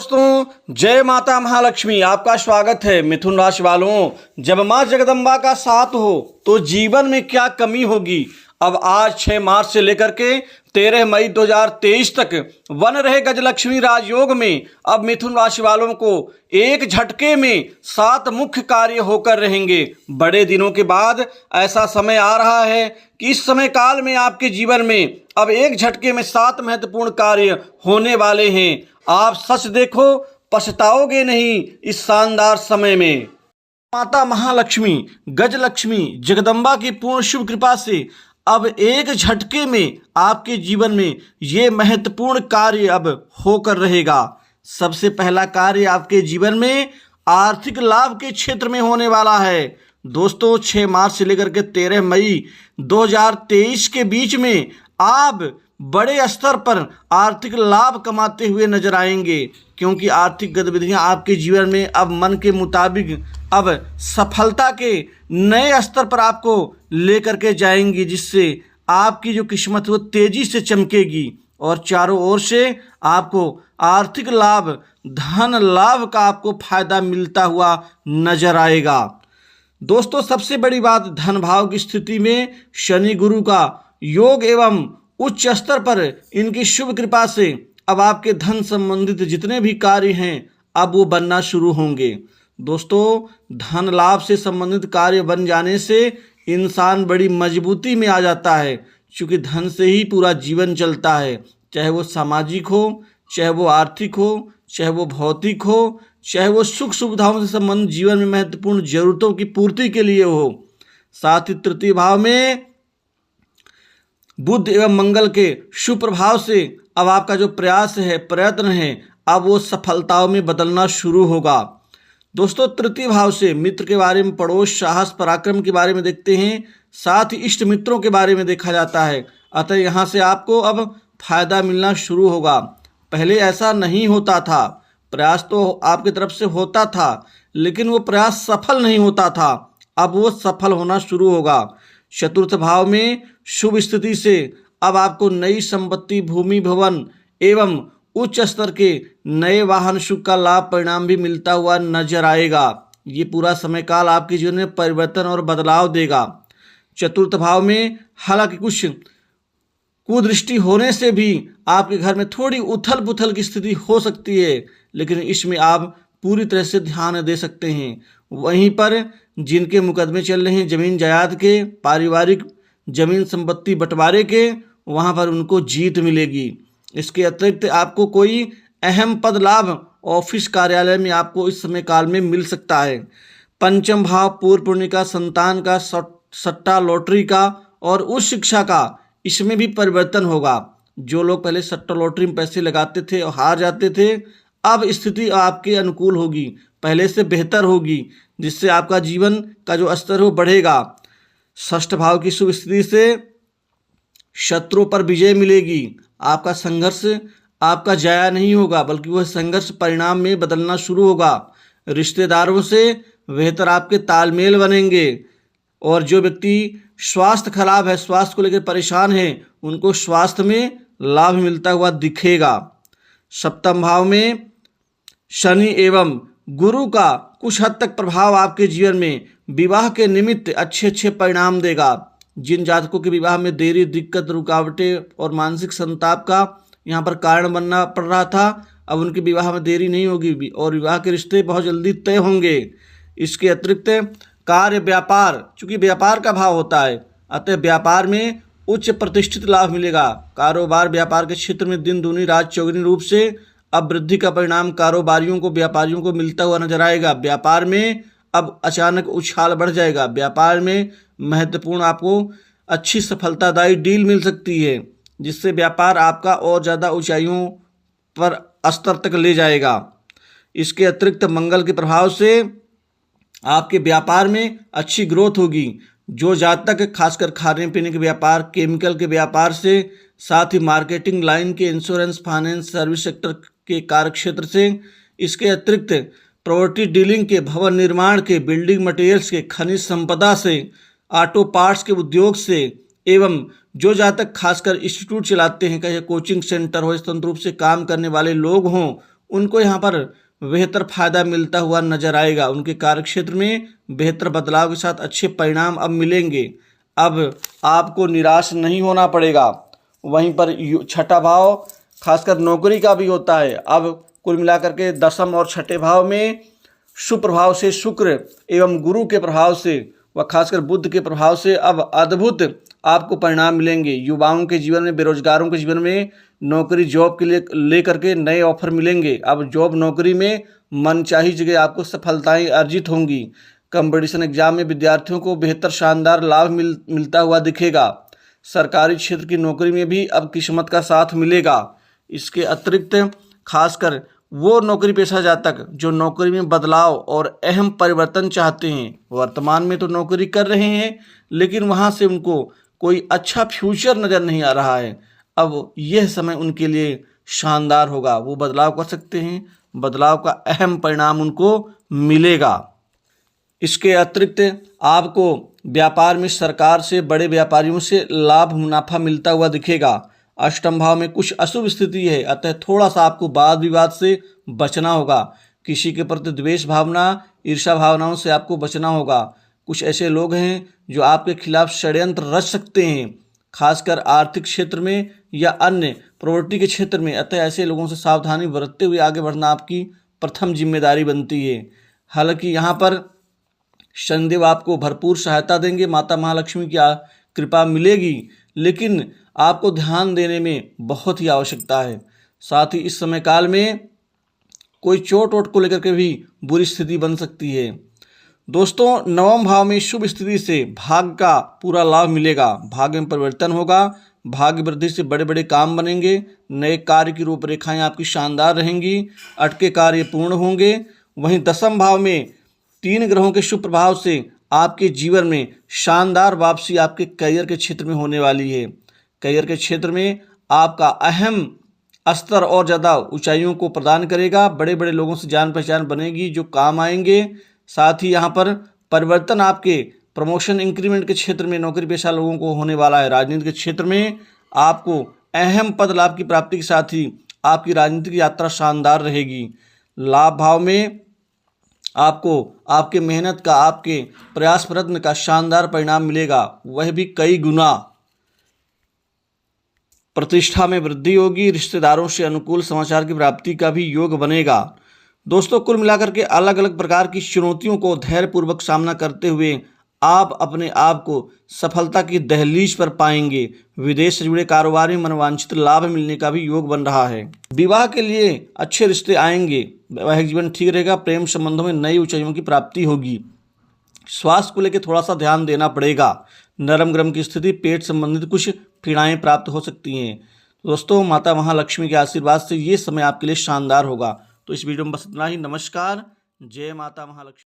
दोस्तों, जय माता महालक्ष्मी। आपका स्वागत है। मिथुन राशि वालों, जब माँ जगदम्बा का साथ हो तो जीवन में क्या कमी होगी। अब आज 6 मार्च से लेकर के 13 मई 2023 तक बन रहे गजलक्ष्मी राजयोग में अब मिथुन राशि वालों को एक झटके में 7 मुख्य कार्य होकर रहेंगे। बड़े दिनों के बाद ऐसा समय आ रहा है कि इस समय काल में आपके जीवन में अब एक झटके में 7 महत्वपूर्ण कार्य होने वाले हैं। आप सच देखो, पछताओगे नहीं इस शानदार समय में। माता महालक्ष्मी गजलक्ष्मी जगदम्बा की पूर्ण शुभ कृपा से अब एक झटके में आपके जीवन में ये महत्वपूर्ण कार्य अब होकर रहेगा। सबसे पहला कार्य आपके जीवन में आर्थिक लाभ के क्षेत्र में होने वाला है। दोस्तों, 6 मार्च से लेकर के 13 मई 2023 के बीच में आप बड़े स्तर पर आर्थिक लाभ कमाते हुए नजर आएंगे, क्योंकि आर्थिक गतिविधियां आपके जीवन में अब मन के मुताबिक अब सफलता के नए स्तर पर आपको लेकर के जाएंगी, जिससे आपकी जो किस्मत है वो तेजी से चमकेगी और चारों ओर से आपको आर्थिक लाभ, धन लाभ का आपको फायदा मिलता हुआ नजर आएगा। दोस्तों, सबसे बड़ी बात, धन भाव की स्थिति में शनि गुरु का योग एवं उच्च स्तर पर इनकी शुभ कृपा से अब आपके धन संबंधित जितने भी कार्य हैं अब वो बनना शुरू होंगे। दोस्तों, धन लाभ से संबंधित कार्य बन जाने से इंसान बड़ी मजबूती में आ जाता है, क्योंकि धन से ही पूरा जीवन चलता है। चाहे वो सामाजिक हो, चाहे वो आर्थिक हो, चाहे वो भौतिक हो, चाहे वो सुख सुविधाओं से संबंधित जीवन में महत्वपूर्ण जरूरतों की पूर्ति के लिए हो। साथ ही तृतीय भाव में बुध एवं मंगल के शुभ प्रभाव से अब आपका जो प्रयास है, प्रयत्न है, अब वो सफलताओं में बदलना शुरू होगा। दोस्तों, तृतीय भाव से मित्र के बारे में, पड़ोस, साहस, पराक्रम के बारे में देखते हैं। साथ ही इष्ट मित्रों के बारे में देखा जाता है। अतः यहाँ से आपको अब फायदा मिलना शुरू होगा। पहले ऐसा नहीं होता था, प्रयास तो आपकी तरफ से होता था, लेकिन वो प्रयास सफल नहीं होता था। अब वो सफल होना शुरू होगा। चतुर्थ भाव में शुभ स्थिति से अब आपको नई संपत्ति, भूमि, भवन एवं उच्च स्तर के नए वाहन सुख का लाभ परिणाम भी मिलता हुआ नजर आएगा। ये पूरा समय काल आपके जीवन में परिवर्तन और बदलाव देगा। चतुर्थ भाव में हालांकि कुछ कुदृष्टि होने से भी आपके घर में थोड़ी उथल पुथल की स्थिति हो सकती है, लेकिन इसमें आप पूरी तरह से ध्यान दे सकते हैं। वहीं पर जिनके मुकदमे चल रहे हैं जमीन जायदाद के, पारिवारिक जमीन संपत्ति बंटवारे के, वहां पर उनको जीत मिलेगी। इसके अतिरिक्त आपको कोई अहम पद लाभ ऑफिस कार्यालय में आपको इस समय काल में मिल सकता है। पंचम भाव पूर्व पुण्य का, संतान का, सट्टा लॉटरी का और उच्च शिक्षा का, इसमें भी परिवर्तन होगा। जो लोग पहले सट्टा लॉटरी में पैसे लगाते थे और हार जाते थे, अब स्थिति आपके अनुकूल होगी, पहले से बेहतर होगी, जिससे आपका जीवन का जो स्तर है वो बढ़ेगा। षष्ठ भाव की शुभ स्थिति से शत्रुओं पर विजय मिलेगी। आपका संघर्ष आपका जाया नहीं होगा, बल्कि वह संघर्ष परिणाम में बदलना शुरू होगा। रिश्तेदारों से बेहतर आपके तालमेल बनेंगे और जो व्यक्ति स्वास्थ्य खराब है, स्वास्थ्य को लेकर परेशान है, उनको स्वास्थ्य में लाभ मिलता हुआ दिखेगा। सप्तम भाव में शनि एवं गुरु का कुछ हद तक प्रभाव आपके जीवन में विवाह के निमित्त अच्छे परिणाम देगा। जिन जातकों के विवाह में देरी, दिक्कत, रुकावटें और मानसिक संताप का यहाँ पर कारण बनना पड़ रहा था, अब उनके विवाह में देरी नहीं होगी और विवाह के रिश्ते बहुत जल्दी तय होंगे। इसके अतिरिक्त कार्य, व्यापार, चूंकि व्यापार का भाव होता है, अतः व्यापार में उच्च प्रतिष्ठित लाभ मिलेगा। कारोबार, व्यापार के क्षेत्र में दिन दूनी रात चौगुनी रूप से अब वृद्धि का परिणाम कारोबारियों को, व्यापारियों को मिलता हुआ नजर आएगा। व्यापार में अब अचानक उछाल बढ़ जाएगा। व्यापार में महत्वपूर्ण आपको अच्छी सफलतादायी डील मिल सकती है, जिससे व्यापार आपका और ज़्यादा ऊंचाइयों पर स्तर तक ले जाएगा। इसके अतिरिक्त मंगल के प्रभाव से आपके व्यापार में अच्छी ग्रोथ होगी। जो जातक खासकर खाने पीने के व्यापार, केमिकल के व्यापार से, साथ ही मार्केटिंग लाइन के, इंश्योरेंस, फाइनेंस, सर्विस सेक्टर के कार्यक्षेत्र से, इसके अतिरिक्त प्रॉपर्टी डीलिंग के, भवन निर्माण के, बिल्डिंग मटेरियल्स के, खनिज संपदा से, ऑटो पार्ट्स के उद्योग से, एवं जो जातक खासकर इंस्टीट्यूट चलाते हैं, कहीं कोचिंग सेंटर हो, स्वतंत्र रूप से काम करने वाले लोग हों, उनको यहाँ पर बेहतर फायदा मिलता हुआ नजर आएगा। उनके कार्यक्षेत्र में बेहतर बदलाव के साथ अच्छे परिणाम अब मिलेंगे। अब आपको निराश नहीं होना पड़ेगा। वहीं पर छठा भाव खासकर नौकरी का भी होता है। अब कुल मिलाकर के दसम और छठे भाव में शुभ प्रभाव से शुक्र एवं गुरु के प्रभाव से व खासकर बुध के प्रभाव से अब अद्भुत आपको परिणाम मिलेंगे। युवाओं के जीवन में, बेरोजगारों के जीवन में नौकरी जॉब के लिए लेकर के नए ऑफर मिलेंगे। अब जॉब नौकरी में मनचाही जगह आपको सफलताएं अर्जित होंगी। कंपटीशन एग्जाम में विद्यार्थियों को बेहतर शानदार लाभ मिलता हुआ दिखेगा। सरकारी क्षेत्र की नौकरी में भी अब किस्मत का साथ मिलेगा। इसके अतिरिक्त खासकर वो नौकरी पेशा जातक जो नौकरी में बदलाव और अहम परिवर्तन चाहते हैं, वर्तमान में तो नौकरी कर रहे हैं लेकिन वहाँ से उनको कोई अच्छा फ्यूचर नज़र नहीं आ रहा है। अब यह समय उनके लिए शानदार होगा। वो बदलाव कर सकते हैं, बदलाव का अहम परिणाम उनको मिलेगा। इसके अतिरिक्त आपको व्यापार में सरकार से, बड़े व्यापारियों से लाभ मुनाफा मिलता हुआ दिखेगा। अष्टम भाव में कुछ अशुभ स्थिति है, अतः थोड़ा सा आपको वाद विवाद से बचना होगा। किसी के प्रति द्वेष भावना, ईर्ष्या भावनाओं से आपको बचना होगा। कुछ ऐसे लोग हैं जो आपके खिलाफ षड्यंत्र रच सकते हैं, खासकर आर्थिक क्षेत्र में या अन्य प्रॉपर्टी के क्षेत्र में। अतः ऐसे लोगों से सावधानी बरतते हुए आगे बढ़ना आपकी प्रथम जिम्मेदारी बनती है। हालांकि यहाँ पर शनिदेव आपको भरपूर सहायता देंगे, माता महालक्ष्मी की कृपा मिलेगी, लेकिन आपको ध्यान देने में बहुत ही आवश्यकता है। साथ ही इस समय काल में कोई चोट वोट को लेकर के भी बुरी स्थिति बन सकती है। दोस्तों, नवम भाव में शुभ स्थिति से भाग्य का पूरा लाभ मिलेगा। भाग्य में परिवर्तन होगा, भाग्य वृद्धि से बड़े बड़े काम बनेंगे। नए कार्य की रूपरेखाएं आपकी शानदार रहेंगी, अटके कार्य पूर्ण होंगे। वहीं दसम भाव में 3 ग्रहों के शुभ प्रभाव से आपके जीवन में शानदार वापसी आपके करियर के क्षेत्र में होने वाली है। करियर के क्षेत्र में आपका अहम स्तर और ज़्यादा ऊंचाइयों को प्रदान करेगा। बड़े बड़े लोगों से जान पहचान बनेगी जो काम आएंगे। साथ ही यहाँ पर परिवर्तन आपके प्रमोशन इंक्रीमेंट के क्षेत्र में नौकरी पेशा लोगों को होने वाला है। राजनीति के क्षेत्र में आपको अहम पद लाभ की प्राप्ति के साथ ही आपकी राजनीतिक यात्रा शानदार रहेगी। लाभ भाव में आपको आपके मेहनत का, आपके प्रयास प्रयत्न का शानदार परिणाम मिलेगा, वह भी कई गुना। प्रतिष्ठा में वृद्धि होगी। रिश्तेदारों से अनुकूल समाचार की प्राप्ति का भी योग बनेगा। दोस्तों, कुल मिलाकर के अलग अलग प्रकार की चुनौतियों को धैर्यपूर्वक सामना करते हुए आप अपने आप को सफलता की दहलीज पर पाएंगे। विदेश से जुड़े कारोबार में मनोवांछित लाभ मिलने का भी योग बन रहा है। विवाह के लिए अच्छे रिश्ते आएंगे। वैवाहिक जीवन ठीक रहेगा। प्रेम संबंधों में नई ऊंचाइयों की प्राप्ति होगी। स्वास्थ्य को लेकर थोड़ा सा ध्यान देना पड़ेगा। नरम गरम की स्थिति, पेट संबंधित कुछ पीड़ाएं प्राप्त हो सकती हैं। दोस्तों, माता महालक्ष्मी के आशीर्वाद से ये समय आपके लिए शानदार होगा। तो इस वीडियो में बस इतना ही। नमस्कार। जय माता महालक्ष्मी।